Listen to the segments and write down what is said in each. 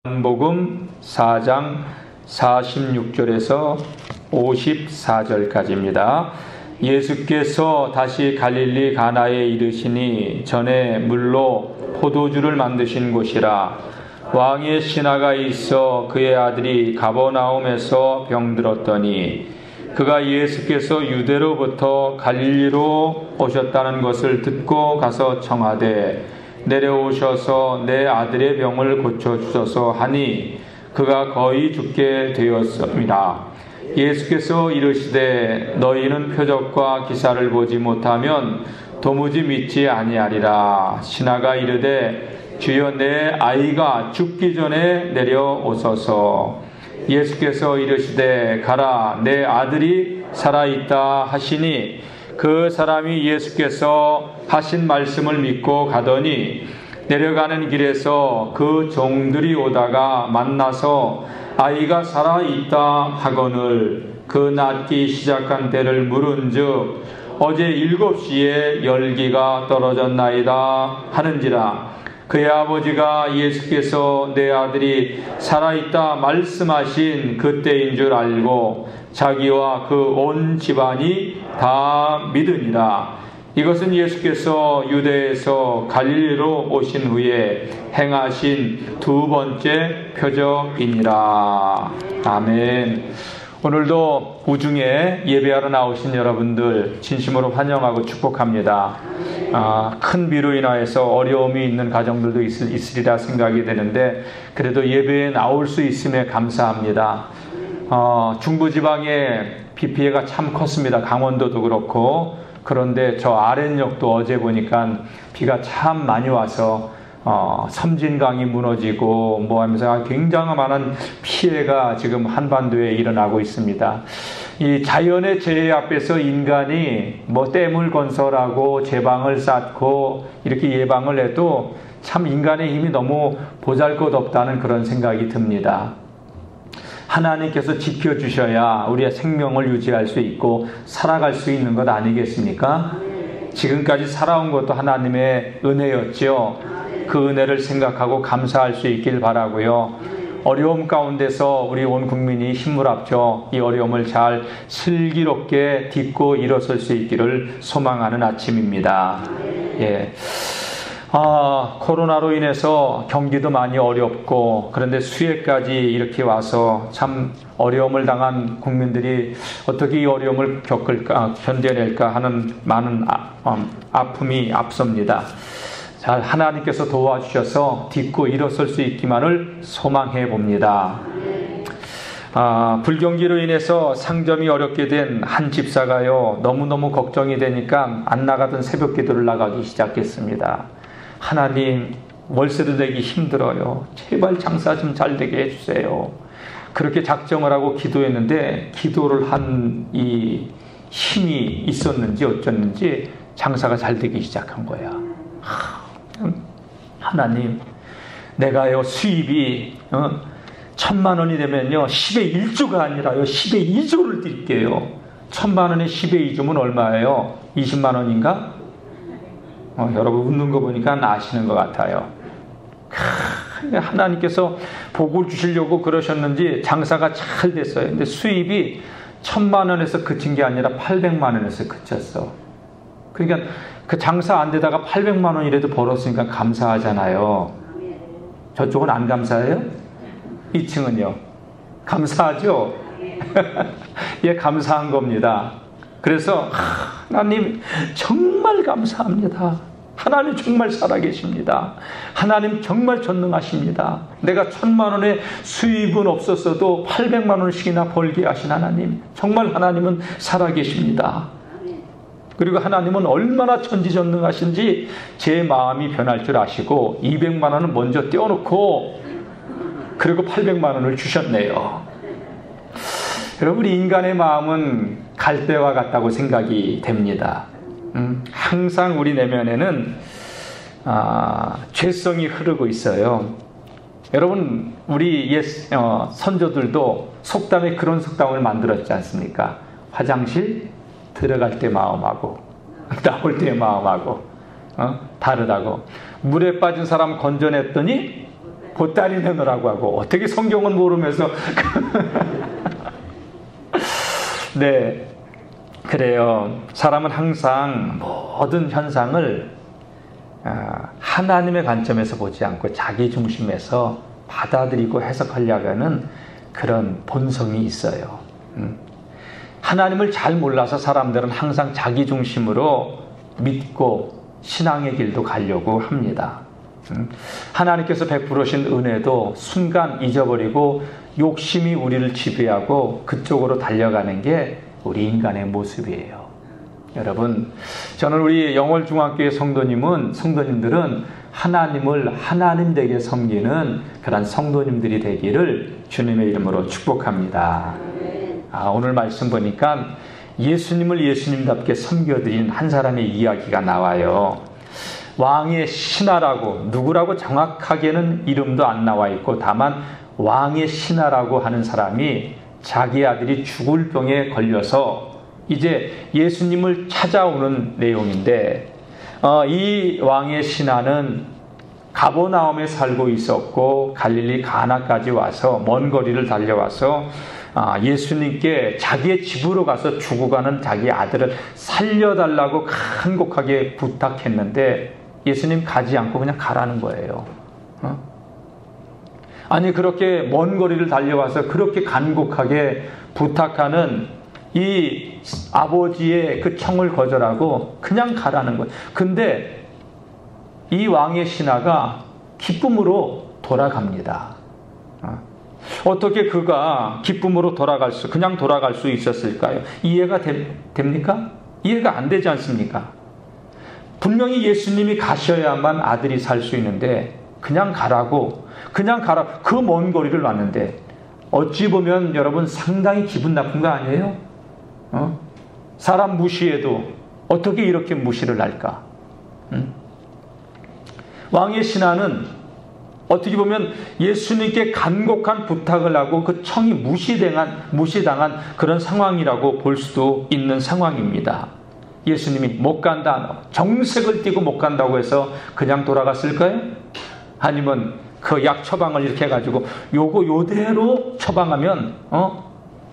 요한복음 4장 46절에서 54절까지입니다. 예수께서 다시 갈릴리 가나에 이르시니 전에 물로 포도주를 만드신 곳이라. 왕의 신하가 있어 그의 아들이 가버나움에서 병들었더니 그가 예수께서 유대로부터 갈릴리로 오셨다는 것을 듣고 가서 청하되 내려오셔서 내 아들의 병을 고쳐주소서 하니 그가 거의 죽게 되었습니다. 예수께서 이르시되 너희는 표적과 기사를 보지 못하면 도무지 믿지 아니하리라. 신하가 이르되 주여 내 아이가 죽기 전에 내려오소서. 예수께서 이르시되 가라 내 아들이 살아있다 하시니 그 사람이 예수께서 하신 말씀을 믿고 가더니 내려가는 길에서 그 종들이 오다가 만나서 아이가 살아있다 하거늘 그 낫기 시작한 때를 물은즉 어제 7시에 열기가 떨어졌나이다 하는지라. 그의 아버지가 예수께서 내 아들이 살아있다 말씀하신 그때인 줄 알고 자기와 그 온 집안이 다 믿으니라. 이것은 예수께서 유대에서 갈릴리로 오신 후에 행하신 두 번째 표적이니라. 아멘. 오늘도 우중에 예배하러 나오신 여러분들 진심으로 환영하고 축복합니다. 큰 비로 인하여서 어려움이 있는 가정들도 있으리라 생각이 되는데 그래도 예배에 나올 수 있음에 감사합니다. 중부지방에 비 피해가 참 컸습니다. 강원도도 그렇고. 그런데 저 아랫역도 어제 보니까 비가 참 많이 와서 섬진강이 무너지고 뭐 하면서 굉장히 많은 피해가 지금 한반도에 일어나고 있습니다. 이 자연의 재해 앞에서 인간이 뭐 댐을 건설하고 제방을 쌓고 이렇게 예방을 해도 참 인간의 힘이 너무 보잘것없다는 그런 생각이 듭니다. 하나님께서 지켜주셔야 우리의 생명을 유지할 수 있고 살아갈 수 있는 것 아니겠습니까? 지금까지 살아온 것도 하나님의 은혜였죠. 그 은혜를 생각하고 감사할 수 있길 바라고요. 어려움 가운데서 우리 온 국민이 힘을 합쳐 이 어려움을 잘 슬기롭게 딛고 일어설 수 있기를 소망하는 아침입니다. 예. 코로나로 인해서 경기도 많이 어렵고 그런데 수해까지 이렇게 와서 참 어려움을 당한 국민들이 어떻게 이 어려움을 겪을까 견뎌낼까 하는 많은 아픔이 앞섭니다. 잘 하나님께서 도와주셔서 딛고 일어설 수 있기만을 소망해 봅니다. 불경기로 인해서 상점이 어렵게 된 한 집사가요 너무너무 걱정이 되니까 안 나가던 새벽 기도를 나가기 시작했습니다. 하나님, 월세도 내기 힘들어요. 제발 장사 좀 잘 되게 해주세요. 그렇게 작정을 하고 기도했는데 기도를 한 이 힘이 있었는지 어쩌는지 장사가 잘 되기 시작한 거야. 하나님, 내가요 수입이 1,000만 원이 되면요 10의 1조가 아니라요 10의 2조를 드릴게요. 1,000만 원에 10의 2조면 얼마예요? 20만 원인가? 여러분 웃는 거 보니까 아시는 것 같아요. 하나님께서 복을 주시려고 그러셨는지 장사가 잘 됐어요. 근데 수입이 1,000만 원에서 그친 게 아니라 800만 원에서 그쳤어. 그러니까 그 장사 안 되다가 800만 원이라도 벌었으니까 감사하잖아요. 저쪽은 안 감사해요? 2층은요? 감사하죠? 예, 감사한 겁니다. 그래서 하나님 정말 감사합니다. 하나님 정말 살아계십니다. 하나님 정말 전능하십니다. 내가 1,000만 원의 수입은 없었어도 800만 원씩이나 벌게 하신 하나님, 정말 하나님은 살아계십니다. 그리고 하나님은 얼마나 천지전능하신지 제 마음이 변할 줄 아시고 200만 원은 먼저 떼어놓고 그리고 800만 원을 주셨네요. 여러분, 인간의 마음은 갈대와 같다고 생각이 됩니다. 항상 우리 내면에는 죄성이 흐르고 있어요. 여러분, 우리 옛 선조들도 속담에 그런 속담을 만들었지 않습니까? 화장실 들어갈 때 마음하고 나올 때 마음하고 다르다고. 물에 빠진 사람 건져냈더니 보따리 내놓으라고 하고 어떻게 성경은 모르면서 네, 그래요. 사람은 항상 모든 현상을 하나님의 관점에서 보지 않고 자기 중심에서 받아들이고 해석하려고 하는 그런 본성이 있어요. 하나님을 잘 몰라서 사람들은 항상 자기 중심으로 믿고 신앙의 길도 가려고 합니다. 하나님께서 베풀으신 은혜도 순간 잊어버리고 욕심이 우리를 지배하고 그쪽으로 달려가는 게 우리 인간의 모습이에요. 여러분, 저는 우리 영월중학교의 성도님들은 하나님을 하나님 되게 섬기는 그런 성도님들이 되기를 주님의 이름으로 축복합니다. 오늘 말씀 보니까 예수님을 예수님답게 섬겨드린 한 사람의 이야기가 나와요. 왕의 신하라고, 누구라고 정확하게는 이름도 안 나와 있고, 다만 왕의 신하라고 하는 사람이 자기 아들이 죽을 병에 걸려서 이제 예수님을 찾아오는 내용인데, 이 왕의 신하는 가버나움에 살고 있었고 갈릴리 가나까지 와서 먼 거리를 달려와서 예수님께 자기의 집으로 가서 죽어가는 자기 아들을 살려달라고 간곡하게 부탁했는데 예수님 가지 않고 그냥 가라는 거예요. 아니, 그렇게 먼 거리를 달려와서 그렇게 간곡하게 부탁하는 이 아버지의 그 청을 거절하고 그냥 가라는 거예요. 근데 이 왕의 신하가 기쁨으로 돌아갑니다. 어떻게 그가 기쁨으로 그냥 돌아갈 수 있었을까요? 이해가 됩니까? 이해가 안 되지 않습니까? 분명히 예수님이 가셔야만 아들이 살 수 있는데 그냥 가라. 그 먼 거리를 왔는데 어찌 보면 여러분 상당히 기분 나쁜 거 아니에요? 사람 무시해도 어떻게 이렇게 무시를 할까? 왕의 신하는 어떻게 보면 예수님께 간곡한 부탁을 하고 그 청이 무시당한 그런 상황이라고 볼 수도 있는 상황입니다. 예수님이 못 간다, 정색을 띠고 못 간다고 해서 그냥 돌아갔을까요? 아니면 그 약 처방을 이렇게 해가지고 요대로 처방하면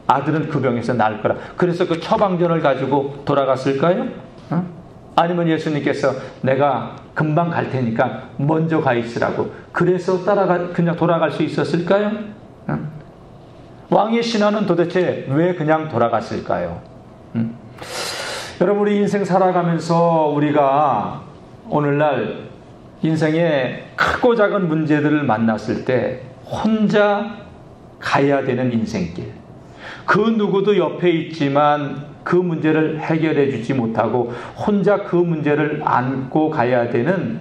아들은 그 병에서 나을 거라, 그래서 그 처방전을 가지고 돌아갔을까요? 아니면 예수님께서 내가 금방 갈 테니까 먼저 가 있으라고, 그래서 그냥 돌아갈 수 있었을까요? 왕의 신하는 도대체 왜 그냥 돌아갔을까요? 여러분, 우리 인생 살아가면서 우리가 오늘날 인생의 크고 작은 문제들을 만났을 때 혼자 가야 되는 인생길, 그 누구도 옆에 있지만 그 문제를 해결해 주지 못하고 혼자 그 문제를 안고 가야 되는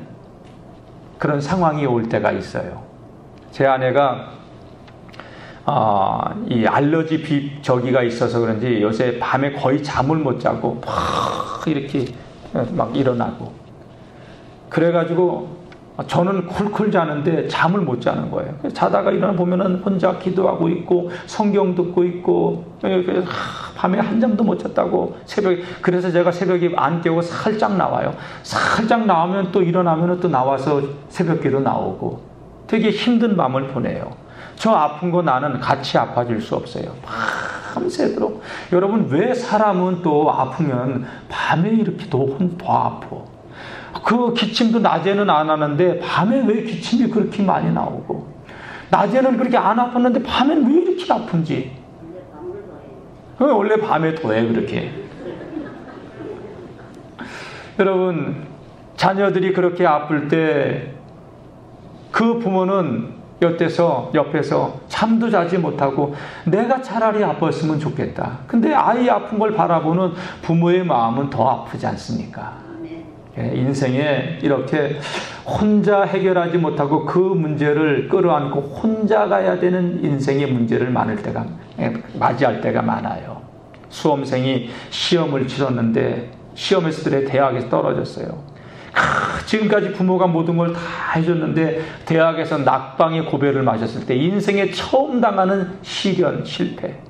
그런 상황이 올 때가 있어요. 제 아내가 이 알러지 저기가 있어서 그런지 요새 밤에 거의 잠을 못 자고 막 이렇게 막 일어나고, 그래가지고 저는 쿨쿨 자는데 잠을 못 자는 거예요. 자다가 일어나 보면은 혼자 기도하고 있고 성경 듣고 있고, 밤에 한 잠도 못 잤다고 새벽에. 그래서 제가 새벽에 안 깨고 살짝 나와요. 살짝 나오면 또 일어나면 또 나와서 새벽기도 나오고 되게 힘든 밤을 보내요. 저 아픈 거 나는 같이 아파질 수 없어요. 밤새도록. 여러분, 왜 사람은 또 아프면 밤에 이렇게 더 아파? 그 기침도 낮에는 안 하는데 밤에 왜 기침이 그렇게 많이 나오고, 낮에는 그렇게 안 아팠는데 밤엔 왜 이렇게 아픈지. 원래 밤에 더해 그렇게. 여러분, 자녀들이 그렇게 아플 때 그 부모는 옆에서 잠도 자지 못하고 내가 차라리 아팠으면 좋겠다. 근데 아이 아픈 걸 바라보는 부모의 마음은 더 아프지 않습니까? 인생에 이렇게 혼자 해결하지 못하고 그 문제를 끌어안고 혼자 가야 되는 인생의 문제를 맞이할 때가 많아요. 수험생이 시험을 치렀는데 시험에서 대학에서 떨어졌어요. 지금까지 부모가 모든 걸 다 해줬는데 대학에서 낙방의 고배를 맞았을 때 인생에 처음 당하는 시련, 실패.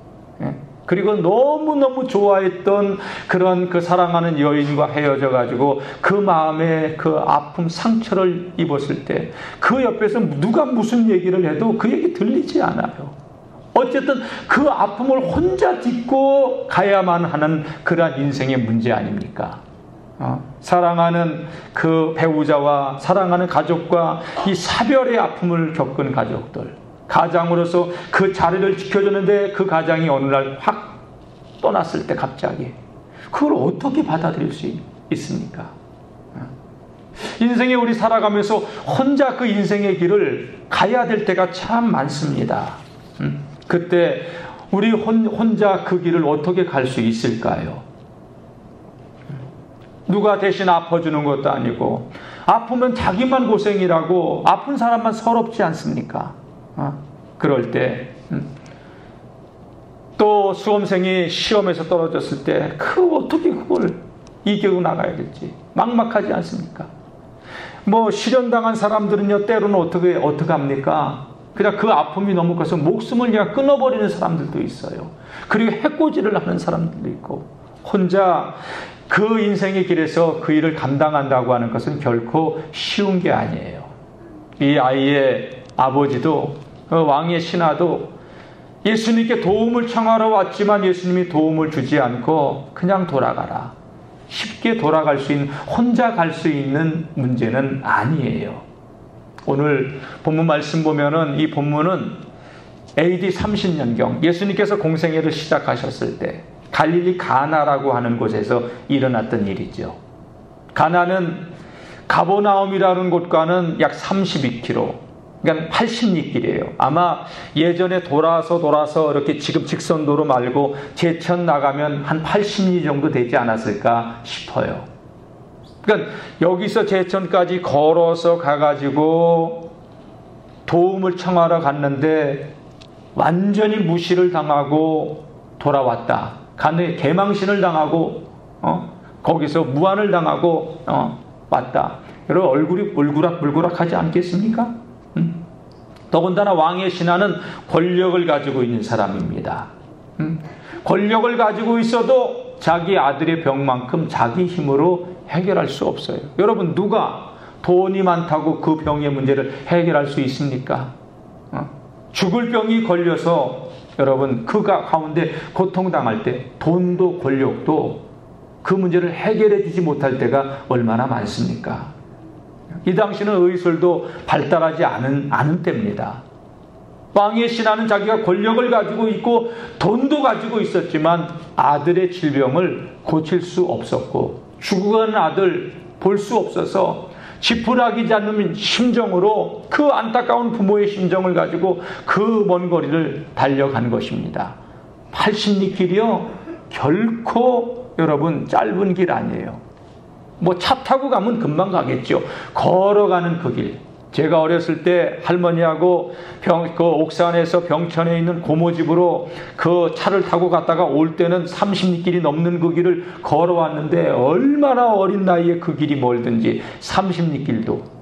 그리고 너무너무 좋아했던 그런 그 사랑하는 여인과 헤어져 가지고 그 마음에 그 아픔, 상처를 입었을 때 그 옆에서 누가 무슨 얘기를 해도 그 얘기 들리지 않아요. 어쨌든 그 아픔을 혼자 딛고 가야만 하는 그러한 인생의 문제 아닙니까? 사랑하는 그 배우자와 사랑하는 가족과 이 사별의 아픔을 겪은 가족들, 가장으로서 그 자리를 지켜줬는데 그 가장이 어느 날 확 떠났을 때 갑자기 그걸 어떻게 받아들일 수 있습니까? 인생에 우리 살아가면서 혼자 그 인생의 길을 가야 될 때가 참 많습니다. 그때 우리 혼자 그 길을 어떻게 갈 수 있을까요? 누가 대신 아파주는 것도 아니고, 아프면 자기만 고생이라고, 아픈 사람만 서럽지 않습니까? 그럴 때 또 수험생이 시험에서 떨어졌을 때 어떻게 그걸 이기고 나가야 될지 막막하지 않습니까? 뭐 실현당한 사람들은요, 때로는 어떻게 합니까? 그냥 그 아픔이 너무 커서 목숨을 그냥 끊어버리는 사람들도 있어요. 그리고 해코지를 하는 사람들도 있고, 혼자 그 인생의 길에서 그 일을 감당한다고 하는 것은 결코 쉬운 게 아니에요. 이 아이의 아버지도, 왕의 신하도 예수님께 도움을 청하러 왔지만 예수님이 도움을 주지 않고 그냥 돌아가라, 쉽게 돌아갈 수 있는, 혼자 갈 수 있는 문제는 아니에요. 오늘 본문 말씀 보면은, 이 본문은 AD 30년경 예수님께서 공생애를 시작하셨을 때 갈릴리 가나라고 하는 곳에서 일어났던 일이죠. 가나는 가버나움이라는 곳과는 약 32km, 그러니까 80리 길이에요. 아마 예전에 돌아서 이렇게 지금 직선도로 말고 제천 나가면 한 80리 정도 되지 않았을까 싶어요. 그러니까 여기서 제천까지 걸어서 가가지고 도움을 청하러 갔는데 완전히 무시를 당하고 돌아왔다. 간에 개망신을 당하고 거기서 무안을 당하고 왔다. 여러분, 얼굴이 울그락불그락하지 않겠습니까? 더군다나 왕의 신하는 권력을 가지고 있는 사람입니다. 권력을 가지고 있어도 자기 아들의 병만큼 자기 힘으로 해결할 수 없어요. 여러분, 누가 돈이 많다고 그 병의 문제를 해결할 수 있습니까? 죽을 병이 걸려서 여러분 그 가운데 고통당할 때 돈도 권력도 그 문제를 해결해 주지 못할 때가 얼마나 많습니까? 이 당시는 의술도 발달하지 않은 때입니다. 왕의 신하는 자기가 권력을 가지고 있고 돈도 가지고 있었지만 아들의 질병을 고칠 수 없었고, 죽어가는 아들 볼 수 없어서 지푸라기지 않는 심정으로, 그 안타까운 부모의 심정을 가지고 그 먼 거리를 달려간 것입니다. 80리 길이요, 결코 여러분 짧은 길 아니에요. 뭐 차 타고 가면 금방 가겠죠. 걸어가는 그 길. 제가 어렸을 때 할머니하고 그 옥산에서 병천에 있는 고모 집으로 그 차를 타고 갔다가 올 때는 30리 길이 넘는 그 길을 걸어왔는데, 얼마나 어린 나이에 그 길이 멀든지 30리 길도.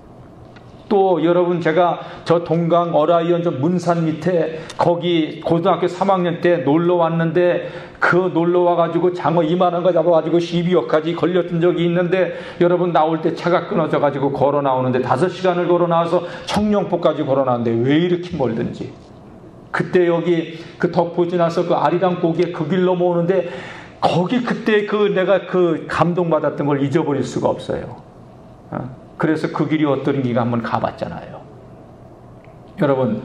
또 여러분, 제가 저 동강 어라이언 문산 밑에 거기 고등학교 3학년 때 놀러 왔는데, 그 놀러 와가지고 장어 이만한 거 잡아가지고 12호까지 걸렸던 적이 있는데, 여러분 나올 때 차가 끊어져가지고 걸어 나오는데 5시간을 걸어 나와서 청룡포까지 걸어 나왔는데 왜 이렇게 멀든지. 그때 여기 그 덕포 지나서 그 아리랑 고기에 그 길 넘어오는데, 거기 그때 내가 그 감동받았던 걸 잊어버릴 수가 없어요. 그래서 그 길이 어떤지가 한번 가봤잖아요. 여러분,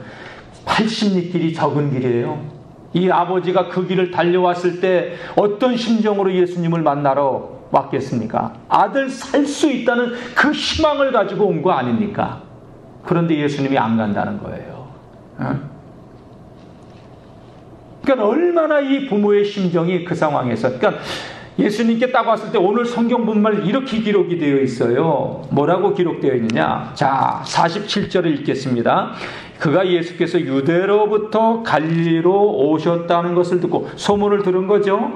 80리 길이 적은 길이에요. 이 아버지가 그 길을 달려왔을 때 어떤 심정으로 예수님을 만나러 왔겠습니까? 아들 살 수 있다는 그 희망을 가지고 온 거 아닙니까? 그런데 예수님이 안 간다는 거예요. 그러니까 얼마나 이 부모의 심정이 그 상황에서, 그러니까 예수님께 딱 왔을 때 오늘 성경 본말 이렇게 기록이 되어 있어요. 뭐라고 기록되어 있느냐? 자, 47절을 읽겠습니다. 그가 예수께서 유대로부터 갈릴리로 오셨다는 것을 듣고, 소문을 들은 거죠.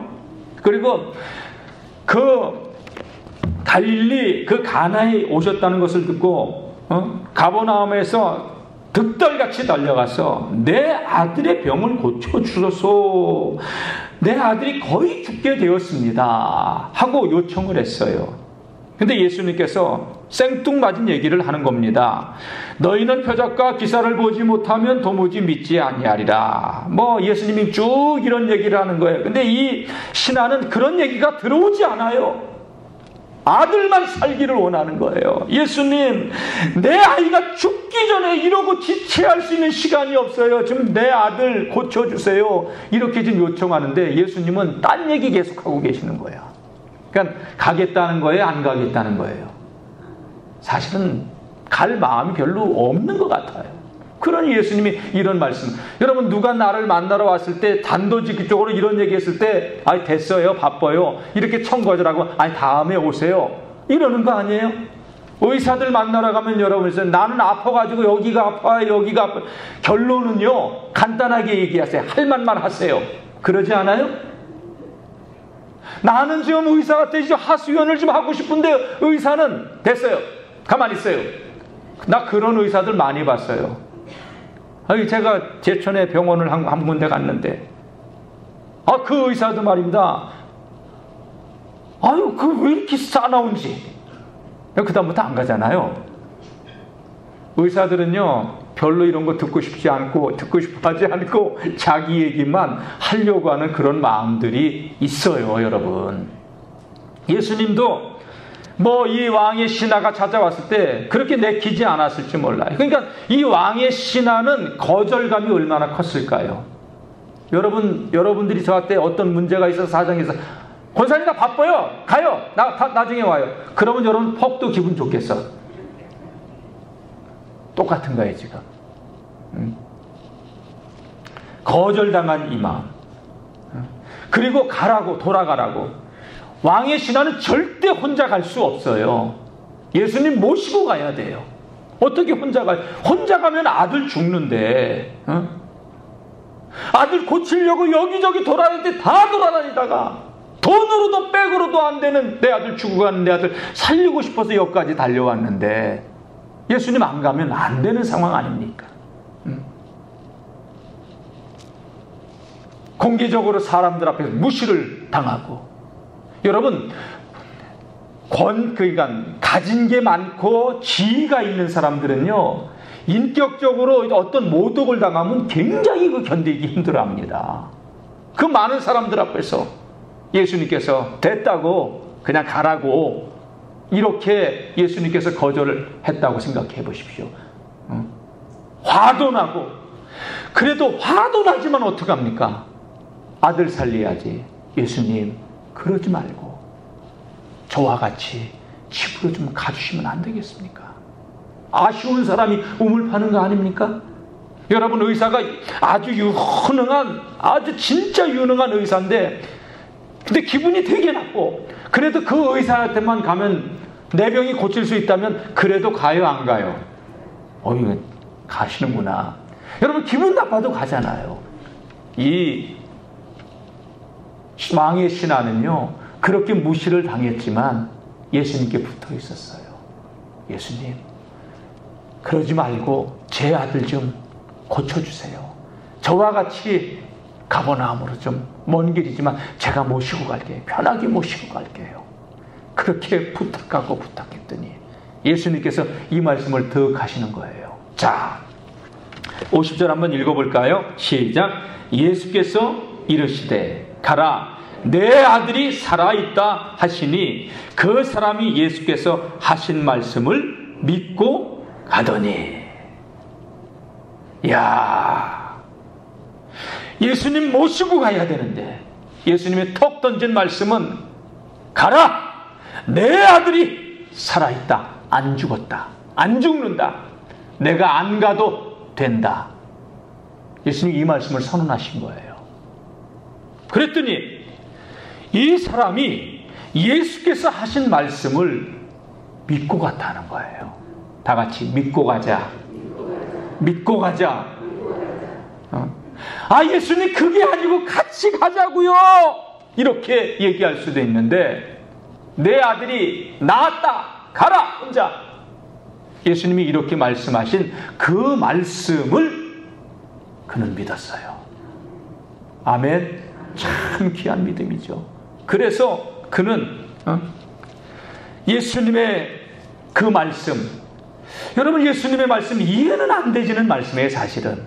그리고 그 갈릴리 그 가나에 오셨다는 것을 듣고 가버나움에서 득달같이 달려가서 내 아들의 병을 고쳐주소서, 내 아들이 거의 죽게 되었습니다 하고 요청을 했어요. 근데 예수님께서 생뚱맞은 얘기를 하는 겁니다. 너희는 표적과 기사를 보지 못하면 도무지 믿지 아니하리라. 예수님이 쭉 이런 얘기를 하는 거예요. 근데 이 신하는 그런 얘기가 들어오지 않아요. 아들만 살기를 원하는 거예요. 예수님, 내 아이가 죽기 전에 이러고 지체할 수 있는 시간이 없어요. 좀 내 아들 고쳐주세요. 이렇게 지금 요청하는데 예수님은 딴 얘기 계속하고 계시는 거예요. 그러니까 가겠다는 거예요? 안 가겠다는 거예요? 사실은 갈 마음이 별로 없는 것 같아요. 그러니 예수님이 이런 말씀. 여러분, 누가 나를 만나러 왔을 때 단도직입적으로 이런 얘기했을 때 됐어요, 바빠요, 이렇게 청거절하고 다음에 오세요, 이러는 거 아니에요? 의사들 만나러 가면 여러분, 나는 아파가지고 여기가 아파요, 여기가 아파요. 결론은요, 간단하게 얘기하세요. 할 말만 하세요. 그러지 않아요? 나는 지금 의사 같아, 이제 하수연을 좀 하고 싶은데 의사는 됐어요, 가만히 있어요. 나 그런 의사들 많이 봤어요. 제가 제천에 병원을 한 군데 갔는데 그 의사도 말입니다. 그 왜 이렇게 싸나운지. 그 다음부터 안 가잖아요. 의사들은요, 별로 이런 거 듣고 싶지 않고 듣고 싶어 하지 않고 자기 얘기만 하려고 하는 그런 마음들이 있어요, 여러분. 예수님도 이 왕의 신하가 찾아왔을 때 그렇게 내키지 않았을지 몰라요. 그러니까 이 왕의 신하는 거절감이 얼마나 컸을까요? 여러분들이 저한테 어떤 문제가 있어서 사정이 있어, 권사님 나 바빠요, 가요, 나중에 와요. 그러면 여러분 퍽도 기분 좋겠어? 똑같은 거예요 지금. 거절당한 이 마음. 그리고 가라고, 돌아가라고. 왕의 신하는 절대 혼자 갈 수 없어요. 예수님 모시고 가야 돼요. 어떻게 혼자 가요? 혼자 가면 아들 죽는데, 아들 고치려고 여기저기 돌아다니는데 다 돌아다니다가 돈으로도 백으로도 안 되는 내 아들 죽고 가는 내 아들 살리고 싶어서 여기까지 달려왔는데 예수님 안 가면 안 되는 상황 아닙니까? 공개적으로 사람들 앞에서 무시를 당하고. 여러분, 그러니까 가진 게 많고 지위가 있는 사람들은요, 인격적으로 어떤 모독을 당하면 굉장히 견디기 힘들어합니다. 그 많은 사람들 앞에서 예수님께서 됐다고 그냥 가라고 이렇게 예수님께서 거절을 했다고 생각해 보십시오. 화도 나고. 그래도 화도 나지만 어떡합니까? 아들 살려야지. 예수님, 그러지 말고 저와 같이 집으로 좀 가주시면 안 되겠습니까? 아쉬운 사람이 우물 파는 거 아닙니까? 여러분, 의사가 아주 유능한, 아주 진짜 유능한 의사인데 근데 기분이 되게 나쁘고, 그래도 그 의사한테만 가면 내 병이 고칠 수 있다면 그래도 가요, 안 가요? 이거 가시는구나. 여러분, 기분 나빠도 가잖아요. 이 왕의 신하는요, 그렇게 무시를 당했지만 예수님께 붙어 있었어요. 예수님, 그러지 말고 제 아들 좀 고쳐주세요. 저와 같이 가버나움으로 좀 먼 길이지만 제가 모시고 갈게요. 편하게 모시고 갈게요. 그렇게 부탁하고 부탁했더니 예수님께서 이 말씀을 더 하시는 거예요. 자, 50절 한번 읽어볼까요? 시작. 예수께서 이르시되 가라, 내 아들이 살아있다 하시니 그 사람이 예수께서 하신 말씀을 믿고 가더니. 이야, 예수님 모시고 가야 되는데 예수님이 턱 던진 말씀은 가라, 내 아들이 살아있다, 안 죽었다, 안 죽는다, 내가 안 가도 된다. 예수님이 이 말씀을 선언하신 거예요. 그랬더니 이 사람이 예수께서 하신 말씀을 믿고 갔다는 거예요. 다 같이 믿고 가자. 믿고 가자. 예수님, 그게 아니고 같이 가자고요, 이렇게 얘기할 수도 있는데 내 아들이 나았다, 가라 혼자. 예수님이 이렇게 말씀하신 그 말씀을 그는 믿었어요. 아멘. 참 귀한 믿음이죠. 그래서 그는 예수님의 그 말씀, 여러분 예수님의 말씀 이해는 안 되지는 말씀이에요. 사실은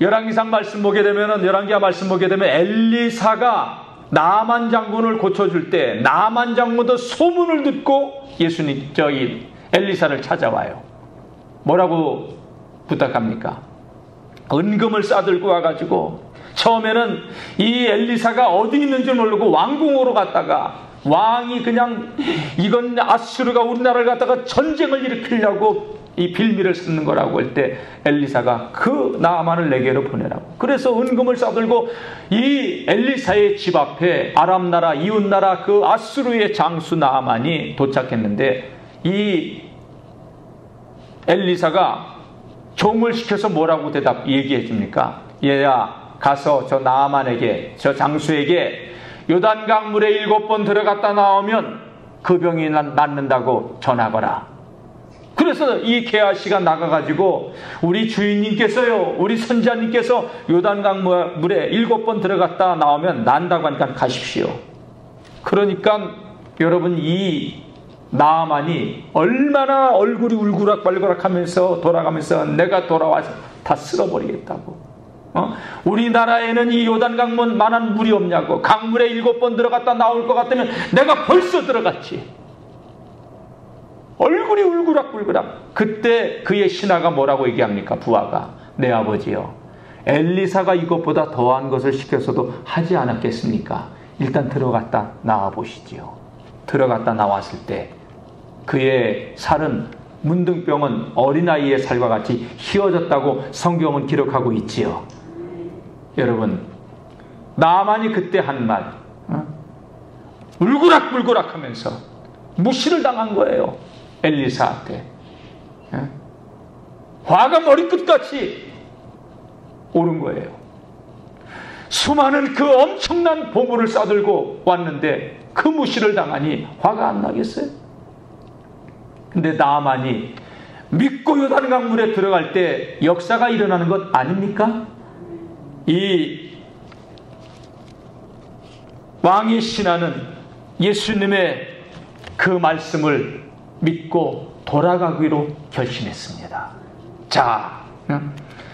열왕기상 말씀 보게 되면은, 열왕기하 말씀 보게 되면 엘리사가 나만 장군을 고쳐줄 때 나만 장군도 소문을 듣고 예수님 저희 엘리사를 찾아와요. 뭐라고 부탁합니까? 은금을 싸들고 와가지고, 처음에는 이 엘리사가 어디 있는지 모르고 왕궁으로 갔다가 왕이 그냥 이건 아수르가 우리나라를 갖다가 전쟁을 일으키려고 이 빌미를 쓰는 거라고 할 때 엘리사가 그 나아만을 내게로 보내라고. 그래서 은금을 싸들고 이 엘리사의 집 앞에 아람 나라, 이웃 나라 그 아수르의 장수 나아만이 도착했는데, 이 엘리사가 종을 시켜서 뭐라고 얘기해 줍니까? 얘야, 가서 저 나아만에게, 저 장수에게 요단강 물에 7번 들어갔다 나오면 그 병이 낫는다고 전하거라. 그래서 이 게하시가 나가가지고 우리 주인님께서요, 우리 선자님께서 요단강 물에 7번 들어갔다 나오면 난다고 하니까 가십시오. 그러니까 여러분 이 나아만이 얼마나 얼굴이 울그락발그락 하면서 돌아가면서 내가 돌아와서 다 쓸어버리겠다고. 우리나라에는 이 요단강만한 물이 없냐고. 강물에 7번 들어갔다 나올 것 같으면 내가 벌써 들어갔지. 얼굴이 울그락불그락. 그때 그의 신하가 뭐라고 얘기합니까? 부하가, 내 아버지요, 엘리사가 이것보다 더한 것을 시켜서도 하지 않았겠습니까? 일단 들어갔다 나와 보시지요. 들어갔다 나왔을 때 그의 살은, 문둥병은 어린아이의 살과 같이 희어졌다고 성경은 기록하고 있지요. 여러분, 나만이 그때 한 말, 울그락불그락 하면서 무시를 당한 거예요. 엘리사한테. 화가 머리끝같이 오른 거예요. 수많은 그 엄청난 보물을 싸들고 왔는데 그 무시를 당하니 화가 안 나겠어요? 근데 나아만이 믿고 요단강 물에 들어갈 때 역사가 일어나는 것 아닙니까? 이 왕의 신하는 예수님의 그 말씀을 믿고 돌아가기로 결심했습니다. 자,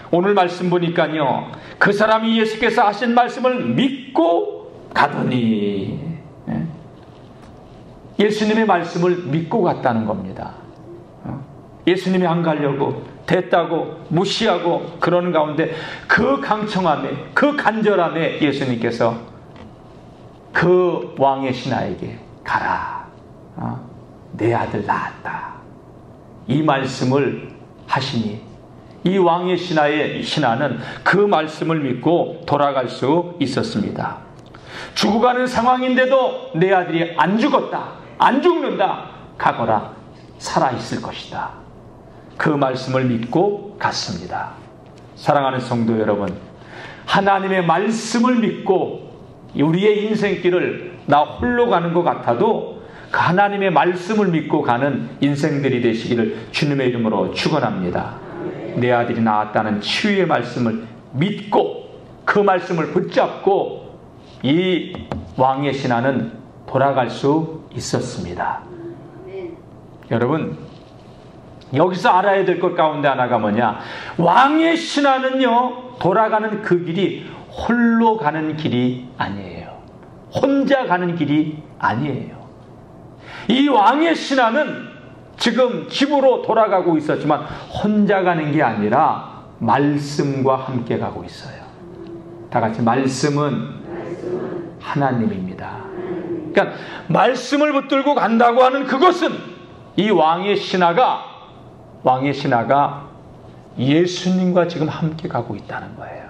오늘 말씀 보니까요, 그 사람이 예수께서 하신 말씀을 믿고 가더니, 예수님의 말씀을 믿고 갔다는 겁니다. 예수님이 안 가려고 됐다고 무시하고 그러는 가운데 그 강청함에, 그 간절함에 예수님께서 그 왕의 신하에게 가라, 내 아들 낳았다, 이 말씀을 하시니 이 왕의 신하는 그 말씀을 믿고 돌아갈 수 있었습니다. 죽어가는 상황인데도 내 아들이 안 죽었다, 안 죽는다, 가거라, 살아있을 것이다, 그 말씀을 믿고 갔습니다. 사랑하는 성도 여러분, 하나님의 말씀을 믿고 우리의 인생길을 나 홀로 가는 것 같아도 그 하나님의 말씀을 믿고 가는 인생들이 되시기를 주님의 이름으로 축원합니다. 내 아들이 나았다는 치유의 말씀을 믿고 그 말씀을 붙잡고 이 왕의 신하는 돌아갈 수 있었습니다. 여러분, 여기서 알아야 될 것 가운데 하나가 뭐냐, 왕의 신하는요, 돌아가는 그 길이 홀로 가는 길이 아니에요. 혼자 가는 길이 아니에요. 이 왕의 신하는 지금 집으로 돌아가고 있었지만 혼자 가는 게 아니라 말씀과 함께 가고 있어요. 다 같이, 말씀은 하나님입니다. 그러니까 말씀을 붙들고 간다고 하는 그것은 이 왕의 신하가 예수님과 지금 함께 가고 있다는 거예요.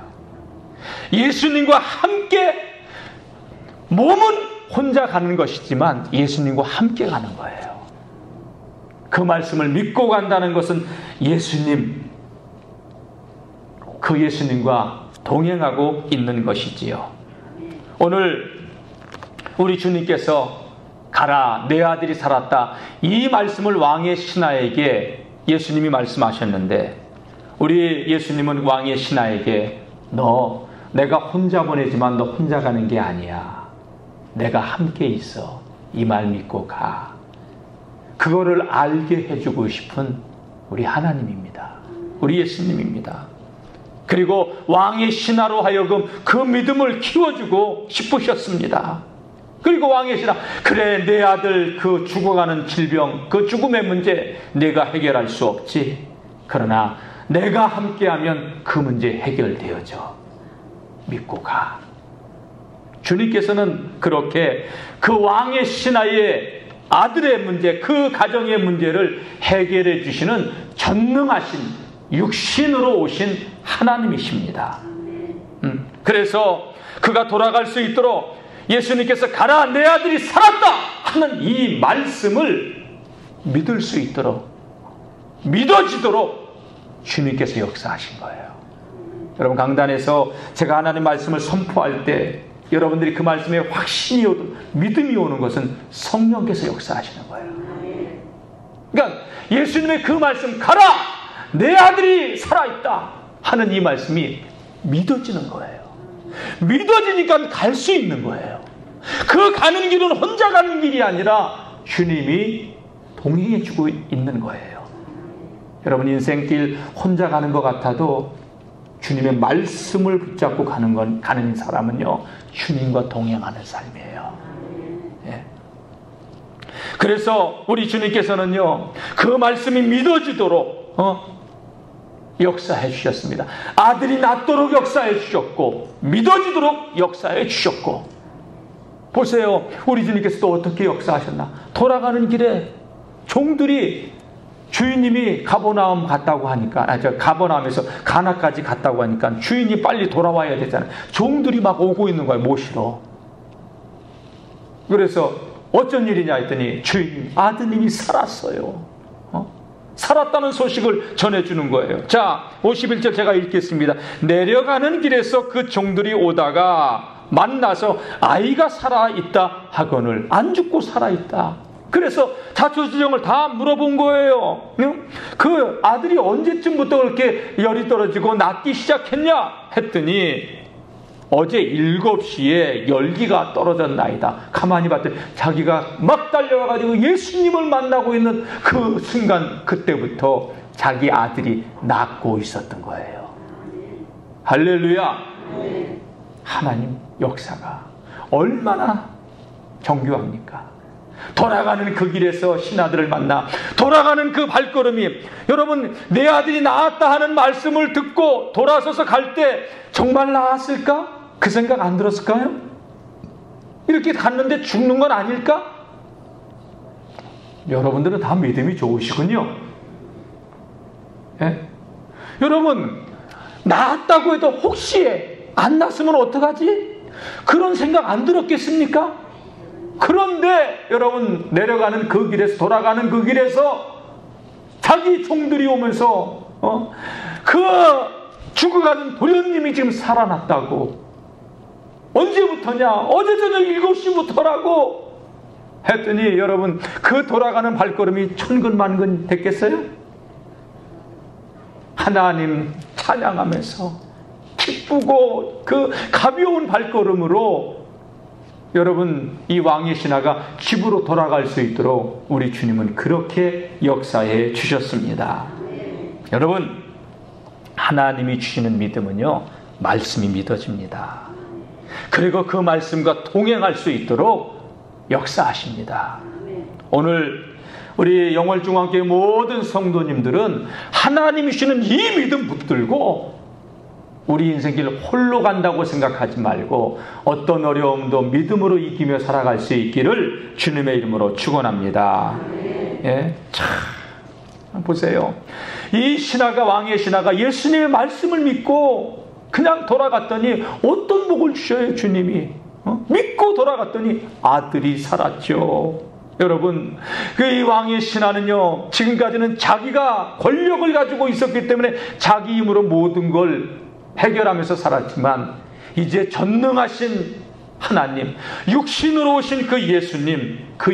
예수님과 함께, 몸은 혼자 가는 것이지만 예수님과 함께 가는 거예요. 그 말씀을 믿고 간다는 것은 그 예수님과 동행하고 있는 것이지요. 오늘 우리 주님께서 가라, 내 아들이 살았다, 이 말씀을 왕의 신하에게 예수님이 말씀하셨는데, 우리 예수님은 왕의 신하에게 너 내가 혼자 보내지만 너 혼자 가는 게 아니야. 내가 함께 있어. 이 말 믿고 가. 그거를 알게 해주고 싶은 우리 하나님입니다. 우리 예수님입니다. 그리고 왕의 신하로 하여금 그 믿음을 키워주고 싶으셨습니다. 그리고 왕의 신하, 그래 내 아들 그 죽어가는 질병, 그 죽음의 문제 내가 해결할 수 없지. 그러나 내가 함께하면 그 문제 해결되어져. 믿고 가. 주님께서는 그렇게 그 왕의 신하의 아들의 문제, 그 가정의 문제를 해결해 주시는 전능하신 육신으로 오신 하나님이십니다. 그래서 그가 돌아갈 수 있도록 예수님께서 가라 내 아들이 살았다 하는 이 말씀을 믿을 수 있도록, 믿어지도록 주님께서 역사하신 거예요. 여러분, 강단에서 제가 하나님 말씀을 선포할 때 여러분들이 그 말씀에 확신이 오든 믿음이 오는 것은 성령께서 역사하시는 거예요. 그러니까 예수님의 그 말씀, 가라 내 아들이 살아있다 하는 이 말씀이 믿어지는 거예요. 믿어지니까 갈 수 있는 거예요. 그 가는 길은 혼자 가는 길이 아니라 주님이 동행해 주고 있는 거예요. 여러분, 인생길 혼자 가는 것 같아도 주님의 말씀을 붙잡고 가는 사람은요, 주님과 동행하는 삶이에요. 예. 그래서 우리 주님께서는요, 그 말씀이 믿어지도록 역사해 주셨습니다. 아들이 낫도록 역사해 주셨고, 믿어지도록 역사해 주셨고, 보세요. 우리 주님께서 또 어떻게 역사하셨나. 돌아가는 길에 종들이 주인님이 가버나움 갔다고 하니까, 가버나움에서 가나까지 갔다고 하니까 주인이 빨리 돌아와야 되잖아요. 종들이 막 오고 있는 거예요, 모시러. 그래서 어쩐 일이냐 했더니 주인님, 아드님이 살았어요. 살았다는 소식을 전해주는 거예요. 자, 51절 제가 읽겠습니다. 내려가는 길에서 그 종들이 오다가 만나서 아이가 살아있다 하거늘. 안 죽고 살아있다. 그래서 자초지종을 다 물어본 거예요. 그 아들이 언제쯤부터 그렇게 열이 떨어지고 낫기 시작했냐 했더니 어제 7시에 열기가 떨어졌나이다. 가만히 봤더니 자기가 막 달려와가지고 예수님을 만나고 있는 그 순간, 그때부터 자기 아들이 낫고 있었던 거예요. 할렐루야. 하나님 역사가 얼마나 정교합니까? 돌아가는 그 길에서 신하들을 만나, 돌아가는 그 발걸음이, 여러분, 내 아들이 나았다 하는 말씀을 듣고 돌아서서 갈 때 정말 나았을까? 그 생각 안 들었을까요? 이렇게 갔는데 죽는 건 아닐까? 여러분들은 다 믿음이 좋으시군요. 예? 여러분, 나았다고 해도 혹시 안 났으면 어떡하지? 그런 생각 안 들었겠습니까? 그런데 여러분, 내려가는 그 길에서, 돌아가는 그 길에서 자기 종들이 오면서 그 죽어가는 도련님이 지금 살아났다고. 언제부터냐? 어제 저녁 7시부터라고 했더니 여러분, 그 돌아가는 발걸음이 천근만근 됐겠어요? 하나님 찬양하면서 기쁘고 그 가벼운 발걸음으로 여러분, 이 왕의 신하가 집으로 돌아갈 수 있도록 우리 주님은 그렇게 역사해 주셨습니다. 여러분, 하나님이 주시는 믿음은요, 말씀이 믿어집니다. 그리고 그 말씀과 동행할 수 있도록 역사하십니다. 오늘 우리 영월중앙교회 모든 성도님들은 하나님이 주시는 이 믿음 붙들고 우리 인생길 홀로 간다고 생각하지 말고 어떤 어려움도 믿음으로 이기며 살아갈 수 있기를 주님의 이름으로 축원합니다. 예? 참 보세요. 이 신하가, 왕의 신하가 예수님의 말씀을 믿고 그냥 돌아갔더니 어떤 복을 주셔요, 주님이? 믿고 돌아갔더니 아들이 살았죠. 여러분, 그 이 왕의 신하는요, 지금까지는 자기가 권력을 가지고 있었기 때문에 자기 힘으로 모든 걸 해결하면서 살았지만 이제 전능하신 하나님, 육신으로 오신 그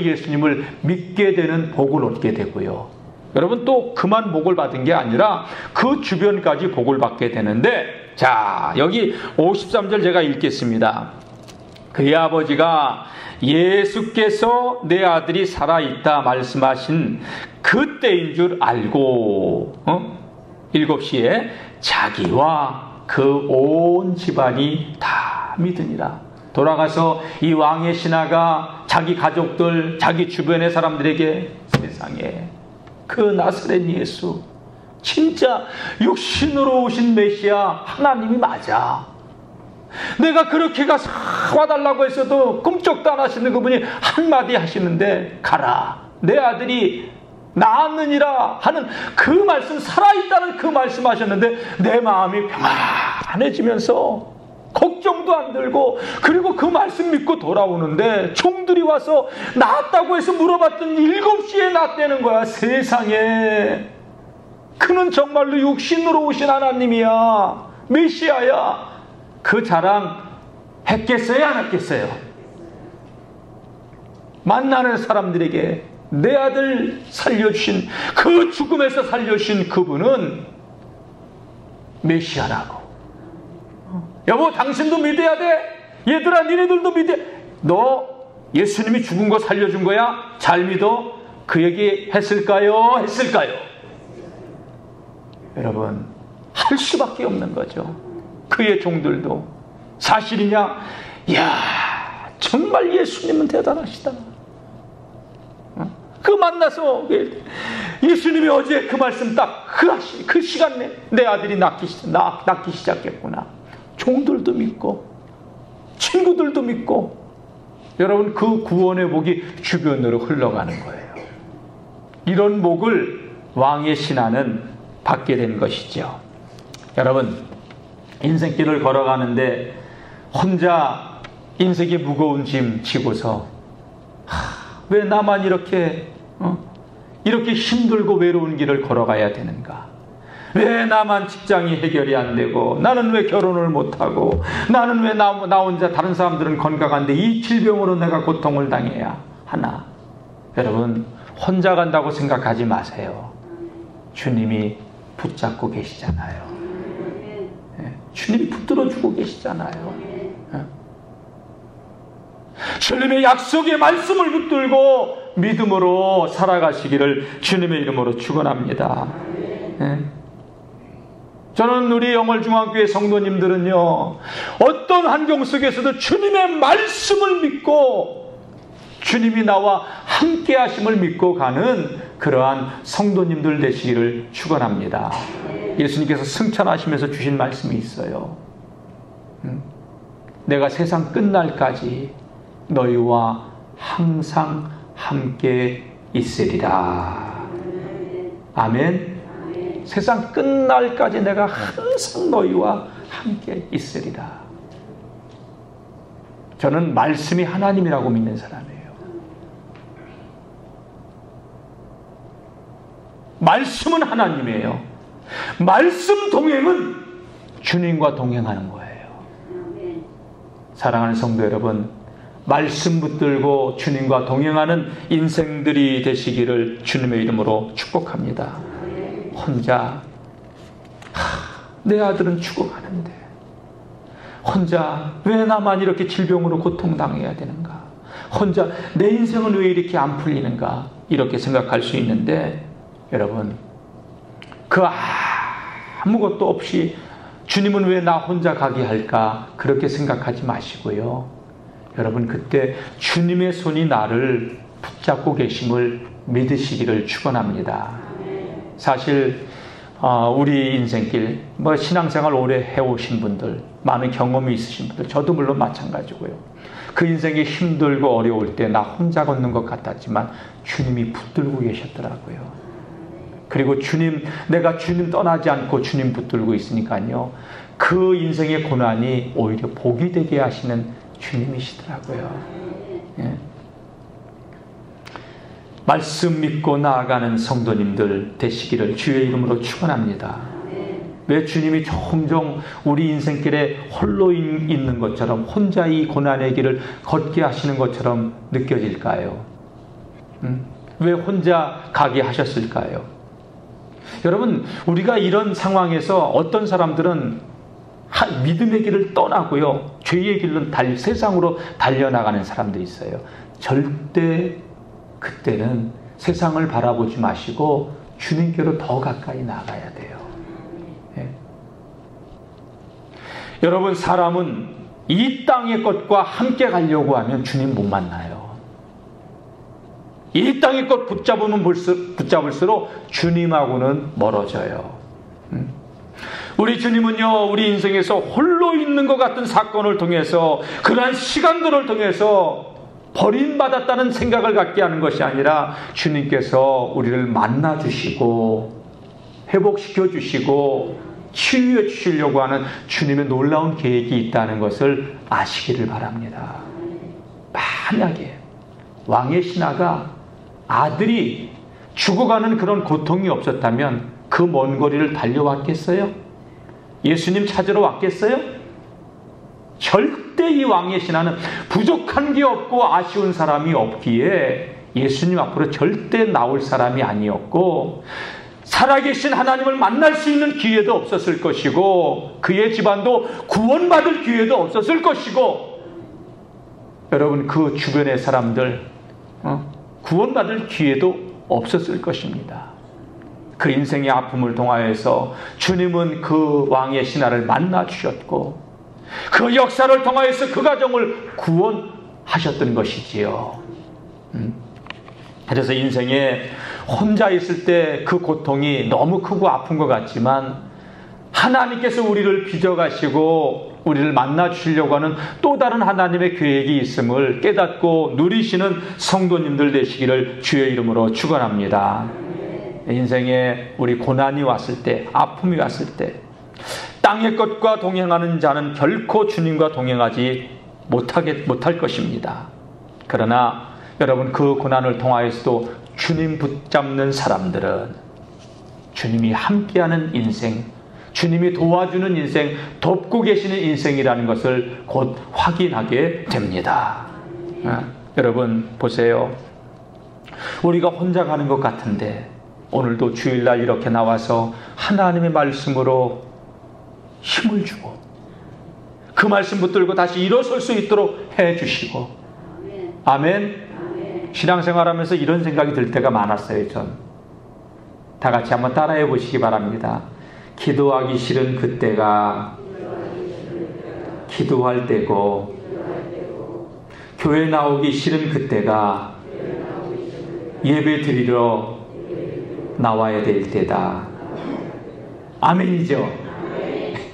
예수님을 믿게 되는 복을 얻게 되고요. 여러분, 또 그만 복을 받은 게 아니라 그 주변까지 복을 받게 되는데 자, 여기 53절 제가 읽겠습니다. 그의 아버지가 예수께서 내 아들이 살아있다 말씀하신 그때인 줄 알고 7시에 자기와 그 온 집안이 다 믿으니라. 돌아가서 이 왕의 신하가 자기 가족들, 자기 주변의 사람들에게 세상에 그 나사렛 예수 진짜 육신으로 오신 메시아 하나님이 맞아. 내가 그렇게 가서 와달라고 했어도 꿈쩍도 안 하시는 그분이 한마디 하시는데 가라, 내 아들이 나았느니라 하는 그 말씀, 살아있다는 그 말씀 하셨는데 내 마음이 평안해지면서 걱정도 안 들고, 그리고 그 말씀 믿고 돌아오는데 종들이 와서 나았다고 해서 물어봤더니 7시에 나았다는 거야. 세상에, 그는 정말로 육신으로 오신 하나님이야, 메시아야. 그 자랑 했겠어요, 안 했겠어요? 만나는 사람들에게 내 아들 살려주신, 그 죽음에서 살려주신 그분은 메시아라고. 여보, 당신도 믿어야 돼. 얘들아, 니네들도 믿어. 너 예수님이 죽은 거 살려준 거야? 잘 믿어. 그 얘기 했을까요? 했을까요? 여러분, 할 수밖에 없는 거죠. 그의 종들도. 사실이냐? 이야, 정말 예수님은 대단하시다. 그 만나서 예수님이 어제 그 말씀 딱 그 시간에 내 아들이 낳기 시작했구나. 종들도 믿고 친구들도 믿고, 여러분, 그 구원의 복이 주변으로 흘러가는 거예요. 이런 복을 왕의 신하는 받게 된 것이죠. 여러분, 인생길을 걸어가는데 혼자 인생의 무거운 짐 지고서 왜 나만 이렇게 힘들고 외로운 길을 걸어가야 되는가? 왜 나만 직장이 해결이 안 되고, 나는 왜 결혼을 못하고, 나는 왜 나 혼자, 다른 사람들은 건강한데 이 질병으로 내가 고통을 당해야 하나? 여러분, 혼자 간다고 생각하지 마세요. 주님이 붙잡고 계시잖아요. 주님이 붙들어주고 계시잖아요. 주님의 약속의 말씀을 붙들고 믿음으로 살아가시기를 주님의 이름으로 축원합니다. 저는 우리 영월중앙교회 성도님들은요, 어떤 환경 속에서도 주님의 말씀을 믿고 주님이 나와 함께 하심을 믿고 가는 그러한 성도님들 되시기를 축원합니다. 예수님께서 승천하시면서 주신 말씀이 있어요. 내가 세상 끝날까지 너희와 항상 함께 있으리라. 아멘. 세상 끝날까지 내가 항상 너희와 함께 있으리라. 저는 말씀이 하나님이라고 믿는 사람이에요. 말씀은 하나님이에요. 말씀 동행은 주님과 동행하는 거예요. 사랑하는 성도 여러분, 말씀 붙들고 주님과 동행하는 인생들이 되시기를 주님의 이름으로 축복합니다. 혼자 내 아들은 죽어가는데 혼자 왜 나만 이렇게 질병으로 고통당해야 되는가? 혼자 내 인생은 왜 이렇게 안 풀리는가? 이렇게 생각할 수 있는데, 여러분, 그 아무것도 없이 주님은 왜 나 혼자 가게 할까? 그렇게 생각하지 마시고요. 여러분, 그때 주님의 손이 나를 붙잡고 계심을 믿으시기를 축원합니다. 사실 우리 인생길, 신앙생활 오래 해오신 분들, 많은 경험이 있으신 분들, 저도 물론 마찬가지고요. 그 인생이 힘들고 어려울 때 나 혼자 걷는 것 같았지만 주님이 붙들고 계셨더라고요. 그리고 내가 주님 떠나지 않고 주님 붙들고 있으니까요, 그 인생의 고난이 오히려 복이 되게 하시는 주님이시더라고요. 예. 말씀 믿고 나아가는 성도님들 되시기를 주의 이름으로 축원합니다. 왜 주님이 종종 우리 인생길에 홀로 있는 것처럼, 혼자 이 고난의 길을 걷게 하시는 것처럼 느껴질까요? 왜 혼자 가게 하셨을까요? 여러분, 우리가 이런 상황에서 어떤 사람들은 믿음의 길을 떠나고요, 죄의 길로 세상으로 달려나가는 사람들이 있어요. 절대 그때는 세상을 바라보지 마시고 주님께로 더 가까이 나가야 돼요. 예. 여러분, 사람은 이 땅의 것과 함께 가려고 하면 주님 못 만나요. 이 땅의 것 붙잡을수록 주님하고는 멀어져요. 우리 주님은요, 우리 인생에서 홀로 있는 것 같은 사건을 통해서, 그러한 시간들을 통해서 버림받았다는 생각을 갖게 하는 것이 아니라 주님께서 우리를 만나주시고 회복시켜 주시고 치유해 주시려고 하는 주님의 놀라운 계획이 있다는 것을 아시기를 바랍니다. 만약에 왕의 신하가 아들이 죽어가는 그런 고통이 없었다면 그 먼 거리를 달려왔겠어요? 예수님 찾으러 왔겠어요? 절대 이 왕의 신하는 부족한 게 없고 아쉬운 사람이 없기에 예수님 앞으로 절대 나올 사람이 아니었고, 살아계신 하나님을 만날 수 있는 기회도 없었을 것이고, 그의 집안도 구원받을 기회도 없었을 것이고, 여러분, 그 주변의 사람들 구원받을 기회도 없었을 것입니다. 그 인생의 아픔을 통하여서 주님은 그 왕의 신하를 만나 주셨고, 그 역사를 통하여서 그 가정을 구원하셨던 것이지요. 그래서 인생에 혼자 있을 때 그 고통이 너무 크고 아픈 것 같지만, 하나님께서 우리를 빚어가시고 우리를 만나 주시려고 하는 또 다른 하나님의 계획이 있음을 깨닫고 누리시는 성도님들 되시기를 주의 이름으로 축원합니다. 인생에 우리 고난이 왔을 때, 아픔이 왔을 때, 땅의 것과 동행하는 자는 결코 주님과 동행하지 못할 것입니다. 그러나 여러분, 그 고난을 통하여서도 주님 붙잡는 사람들은 주님이 함께하는 인생, 주님이 도와주는 인생, 돕고 계시는 인생이라는 것을 곧 확인하게 됩니다. 여러분 보세요. 우리가 혼자 가는 것 같은데 오늘도 주일날 이렇게 나와서 하나님의 말씀으로 힘을 주고 그 말씀 붙들고 다시 일어설 수 있도록 해주시고, 아멘. 신앙생활하면서 이런 생각이 들 때가 많았어요. 전 다 같이 한번 따라해 보시기 바랍니다. 기도하기 싫은 그때가 기도할 때고, 교회 나오기 싫은 그때가 예배 드리러 나와야 될 때다. 아멘이죠?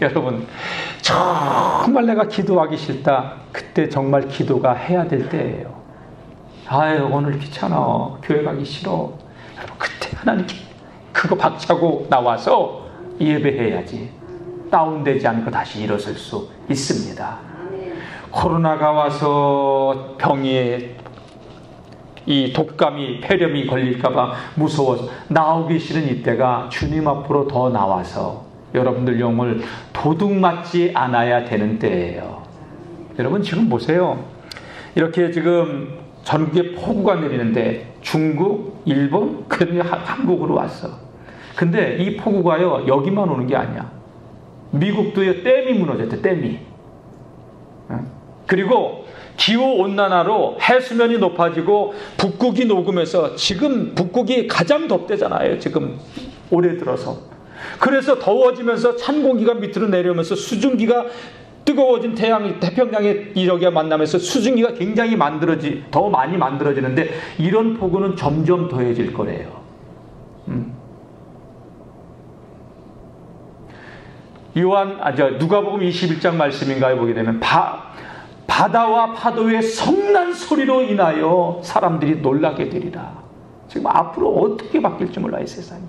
여러분, 정말 내가 기도하기 싫다, 그때 정말 기도가 해야 될 때예요. 아유, 오늘 귀찮아, 교회 가기 싫어. 여러분, 그때 하나님께 그거 박차고 나와서 예배해야지 다운되지 않고 다시 일어설 수 있습니다. 코로나가 와서 병이, 이 독감이, 폐렴이 걸릴까봐 무서워서 나오기 싫은 이때가 주님 앞으로 더 나와서 여러분들 영을 도둑맞지 않아야 되는 때예요. 여러분 지금 보세요. 이렇게 지금 전국에 폭우가 내리는데 중국, 일본, 그다음에 한국으로 왔어. 근데 이 폭우가요, 여기만 오는 게 아니야. 미국도요, 댐이 무너졌대, 댐이. 그리고 기후온난화로 해수면이 높아지고 북극이 녹으면서, 지금 북극이 가장 덥대잖아요, 지금 올해 들어서. 그래서 더워지면서 찬 공기가 밑으로 내려오면서 수증기가, 뜨거워진 태평양의 이력에 만나면서 수증기가 굉장히 더 많이 만들어지는데, 이런 폭우는 점점 더해질 거래요. 누가복음 21장 말씀인가요? 보게 되면 바다와 파도의 성난 소리로 인하여 사람들이 놀라게 되리라. 지금 앞으로 어떻게 바뀔지 몰라요, 세상이.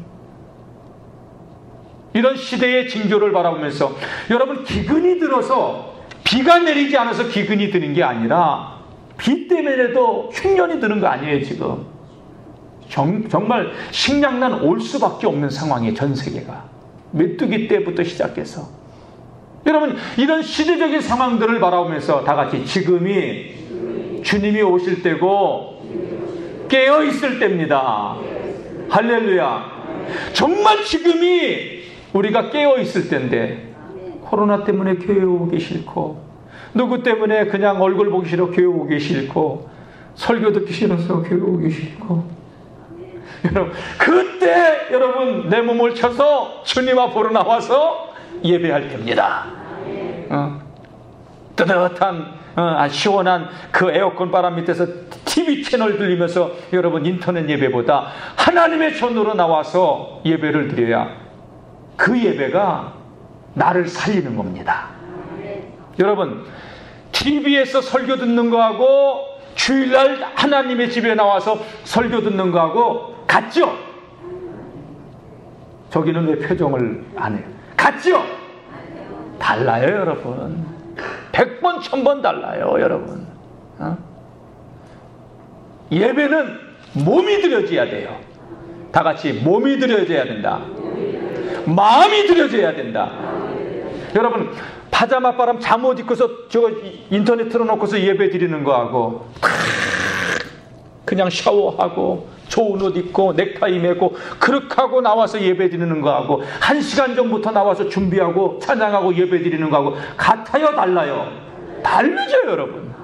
이런 시대의 징조를 바라보면서 여러분, 기근이 들어서, 비가 내리지 않아서 기근이 드는 게 아니라 비 때문에도 흉년이 드는 거 아니에요. 지금 정말 식량난 올 수밖에 없는 상황이에요, 전 세계가. 메뚜기 때부터 시작해서. 여러분, 이런 시대적인 상황들을 바라보면서 다 같이 지금이 주님이 오실 때고 깨어있을 때입니다. 할렐루야. 정말 지금이 우리가 깨어있을 때인데, 코로나 때문에 교회 오기 싫고, 누구 때문에 그냥 얼굴 보기 싫어 교회 오기 싫고, 설교 듣기 싫어서 교회 오기 싫고. 여러분, 그때 여러분 내 몸을 쳐서 주님 앞으로 나와서 예배할 때입니다. 뜨뜻한 시원한 그 에어컨 바람 밑에서 TV 채널 들리면서 여러분 인터넷 예배보다 하나님의 전으로 나와서 예배를 드려야 그 예배가 나를 살리는 겁니다. 여러분, TV에서 설교 듣는 거하고 주일날 하나님의 집에 나와서 설교 듣는 거하고 같죠? 저기는 왜 표정을 안 해요? 같죠? 달라요, 여러분. 100번, 1000번 달라요, 여러분. 예배는 몸이 드려져야 돼요. 다 같이 몸이 드려져야 된다. 마음이 드려져야 된다. 여러분, 파자마 바람 잠옷 입고서 저 인터넷 틀어놓고서 예배 드리는 거하고 그냥 샤워하고 좋은 옷 입고 넥타이 메고 그렇게 하고 나와서 예배 드리는 거하고 1시간 전부터 나와서 준비하고 찬양하고 예배 드리는 거하고 같아요, 달라요? 다르죠, 여러분.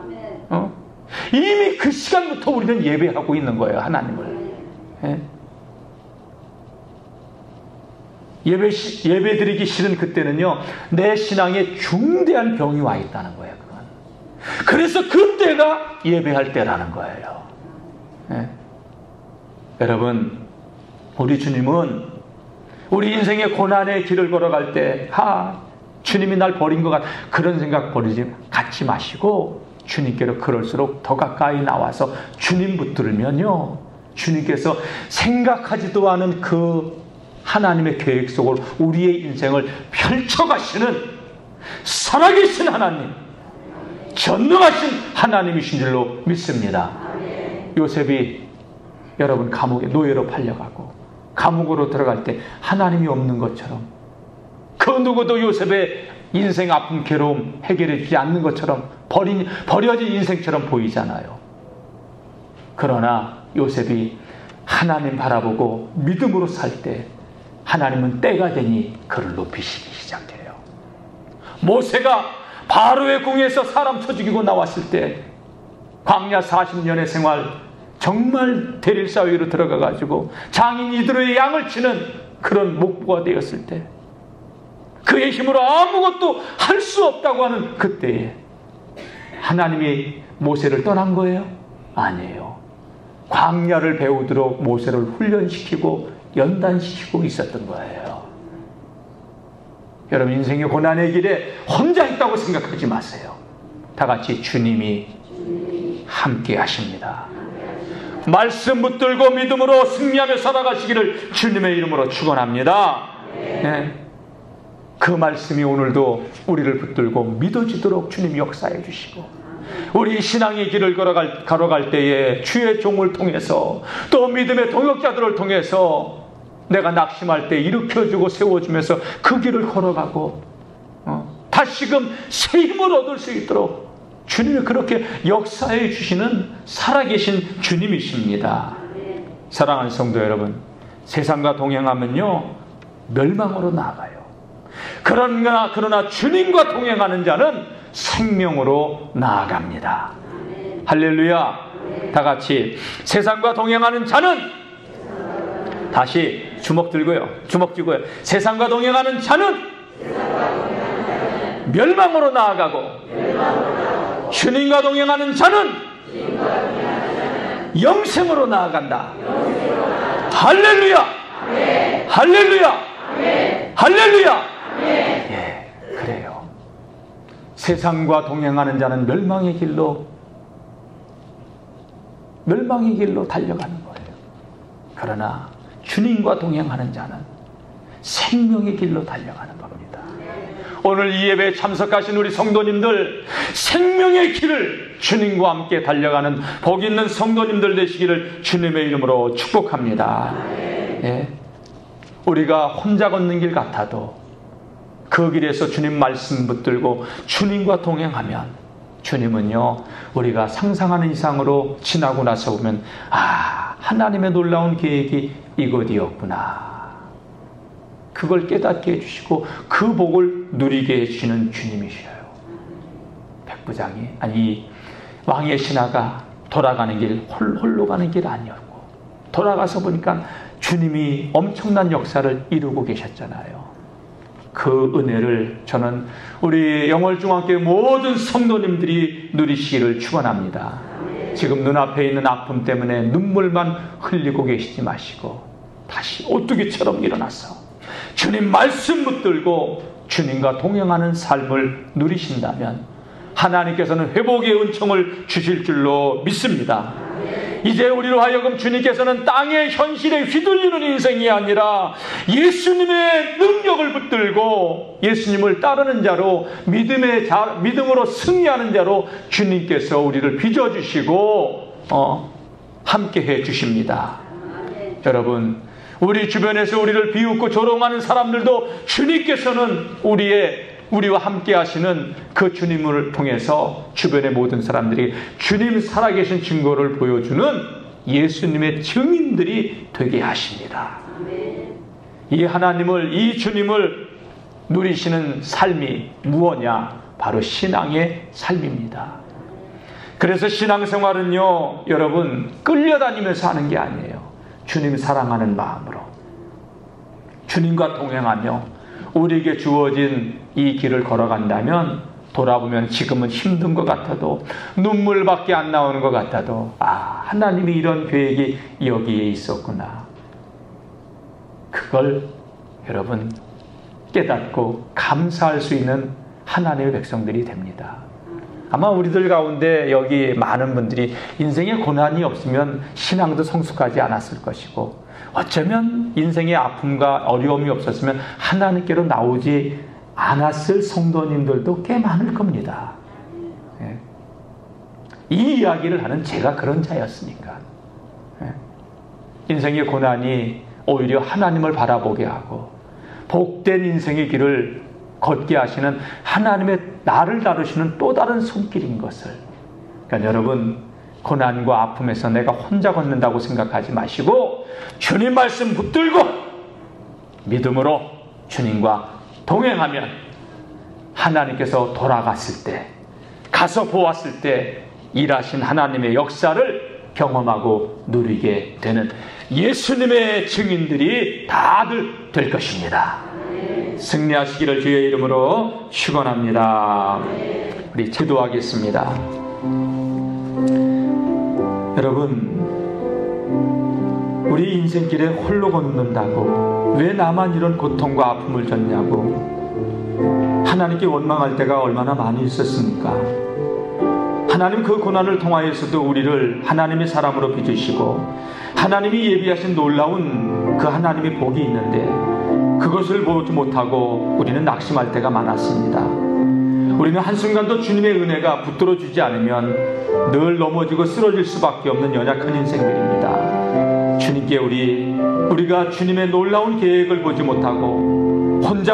이미 그 시간부터 우리는 예배하고 있는 거예요, 하나님을. 예배 드리기 싫은 그때는요, 내 신앙에 중대한 병이 와 있다는 거예요, 그건. 그래서 그때가 예배할 때라는 거예요. 여러분, 우리 주님은 우리 인생의 고난의 길을 걸어갈 때 주님이 날 버린 것 같아, 그런 생각 갖지 마시고 주님께로 그럴수록 더 가까이 나와서 주님 붙들면요, 주님께서 생각하지도 않은 그 하나님의 계획 속으로 우리의 인생을 펼쳐가시는 살아계신 하나님, 전능하신 하나님이신 줄로 믿습니다. 요셉이 여러분 감옥에 노예로 팔려가고 감옥으로 들어갈 때 하나님이 없는 것처럼, 그 누구도 요셉의 인생 아픔 괴로움 해결해 주지 않는 것처럼 버려진 인생처럼 보이잖아요. 그러나 요셉이 하나님 바라보고 믿음으로 살 때 하나님은 때가 되니 그를 높이시기 시작해요. 모세가 바로의 궁에서 사람 쳐 죽이고 나왔을 때 광야 40년의 생활, 정말 대릴 사회로 들어가 가지고 장인 이드로의 양을 치는 그런 목부가 되었을 때, 그의 힘으로 아무것도 할 수 없다고 하는 그때에 하나님이 모세를 떠난 거예요? 아니에요. 광야를 배우도록 모세를 훈련시키고 연단시키고 있었던 거예요. 여러분, 인생의 고난의 길에 혼자 있다고 생각하지 마세요. 다 같이 주님이 함께 하십니다. 말씀 붙들고 믿음으로 승리하며 살아가시기를 주님의 이름으로 축원합니다. 네. 그 말씀이 오늘도 우리를 붙들고 믿어지도록 주님 역사해 주시고, 우리 신앙의 길을 걸어갈 때에 주의 종을 통해서 또 믿음의 동역자들을 통해서 내가 낙심할 때 일으켜주고 세워주면서 그 길을 걸어가고 다시금 새 힘을 얻을 수 있도록 주님이 그렇게 역사해 주시는 살아계신 주님이십니다. 사랑하는 성도 여러분, 세상과 동행하면요 멸망으로 나아가요. 그러나 주님과 동행하는 자는 생명으로 나아갑니다. 할렐루야. 다 같이 세상과 동행하는 자는, 다시 주먹 쥐고요. 세상과 동행하는 자는 멸망으로 나아가고 주님과 동행하는 자는 영생으로 나아간다. 할렐루야. 할렐루야. 할렐루야. 예, 그래요. 세상과 동행하는 자는 멸망의 길로 달려가는 거예요. 그러나 주님과 동행하는 자는 생명의 길로 달려가는 겁니다. 오늘 이 예배에 참석하신 우리 성도님들, 생명의 길을 주님과 함께 달려가는 복 있는 성도님들 되시기를 주님의 이름으로 축복합니다. 예. 우리가 혼자 걷는 길 같아도 그 길에서 주님 말씀 붙들고 주님과 동행하면 주님은요, 우리가 상상하는 이상으로 지나고 나서 보면 하나님의 놀라운 계획이 이것이었구나. 그걸 깨닫게 해주시고 그 복을 누리게 해주시는 주님이셔요. 백부장이, 아니 왕의 신하가 돌아가는 길 홀로 가는 길 아니었고, 돌아가서 보니까 주님이 엄청난 역사를 이루고 계셨잖아요. 그 은혜를 저는 우리 영월중앙교회 모든 성도님들이 누리시기를 축원합니다. 지금 눈앞에 있는 아픔 때문에 눈물만 흘리고 계시지 마시고 다시 오뚜기처럼 일어나서 주님 말씀 붙들고 주님과 동행하는 삶을 누리신다면 하나님께서는 회복의 은총을 주실 줄로 믿습니다. 이제 우리로 하여금 주님께서는 땅의 현실에 휘둘리는 인생이 아니라 예수님의 능력을 붙들고 예수님을 따르는 자로, 믿음으로 승리하는 자로 주님께서 우리를 빚어주시고 함께 해주십니다. 여러분, 우리 주변에서 우리를 비웃고 조롱하는 사람들도 주님께서는 우리와 함께 하시는 그 주님을 통해서 주변의 모든 사람들이 주님 살아계신 증거를 보여주는 예수님의 증인들이 되게 하십니다. 이 하나님을, 이 주님을 누리시는 삶이 무엇냐? 바로 신앙의 삶입니다. 그래서 신앙생활은요, 여러분, 끌려다니면서 하는 게 아니에요. 주님 사랑하는 마음으로 주님과 동행하며 우리에게 주어진 이 길을 걸어간다면 돌아보면 지금은 힘든 것 같아도, 눈물밖에 안 나오는 것 같아도, 하나님이 이런 계획이 여기에 있었구나. 그걸 여러분 깨닫고 감사할 수 있는 하나님의 백성들이 됩니다. 아마 우리들 가운데 여기 많은 분들이 인생에 고난이 없으면 신앙도 성숙하지 않았을 것이고, 어쩌면 인생의 아픔과 어려움이 없었으면 하나님께로 나오지 않았을 성도님들도 꽤 많을 겁니다. 이 이야기를 하는 제가 그런 자였으니까. 인생의 고난이 오히려 하나님을 바라보게 하고 복된 인생의 길을 걷게 하시는 하나님의 나를 다루시는 또 다른 손길인 것을, 그러니까 여러분, 고난과 아픔에서 내가 혼자 걷는다고 생각하지 마시고 주님 말씀 붙들고 믿음으로 주님과 동행하면 하나님께서 돌아갔을 때, 가서 보았을 때 일하신 하나님의 역사를 경험하고 누리게 되는 예수님의 증인들이 다들 될 것입니다. 승리하시기를 주의 이름으로 축원합니다. 우리 기도하겠습니다. 여러분, 우리 인생길에 홀로 걷는다고 왜 나만 이런 고통과 아픔을 줬냐고 하나님께 원망할 때가 얼마나 많이 있었습니까? 하나님 그 고난을 통하여서도 우리를 하나님의 사람으로 빚으시고 하나님이 예비하신 놀라운 그 하나님의 복이 있는데 그것을 보지 못하고 우리는 낙심할 때가 많았습니다. 우리는 한순간도 주님의 은혜가 붙들어 주지 않으면 늘 넘어지고 쓰러질 수밖에 없는 연약한 인생들입니다. 주님께 우리가 주님의 놀라운 계획을 보지 못하고 혼자